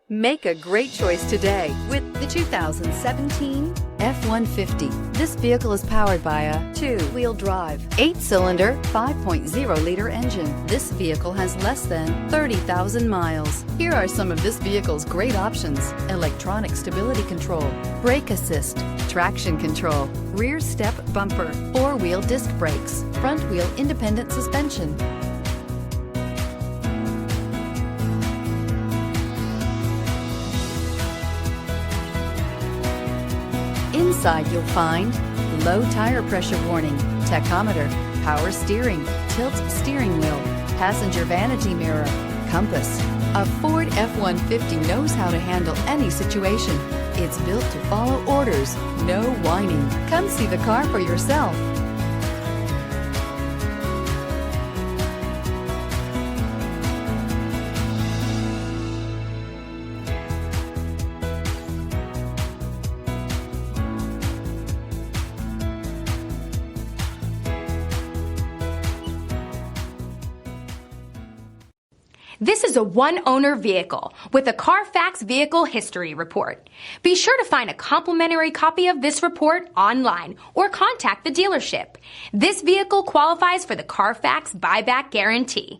Make a great choice today with the 2017 F-150. This vehicle is powered by a two-wheel drive, 8-cylinder, 5.0-liter engine. This vehicle has less than 30,000 miles. Here are some of this vehicle's great options: electronic stability control, brake assist, traction control, rear step bumper, 4-wheel disc brakes, front-wheel independent suspension. Inside you'll find low tire pressure warning, tachometer, power steering, tilt steering wheel, passenger vanity mirror, compass. A Ford F-150 knows how to handle any situation. It's built to follow orders, no whining. Come see the car for yourself. This is a one-owner vehicle with a CARFAX Vehicle History Report. Be sure to find a complimentary copy of this report online or contact the dealership. This vehicle qualifies for the CARFAX Buyback Guarantee.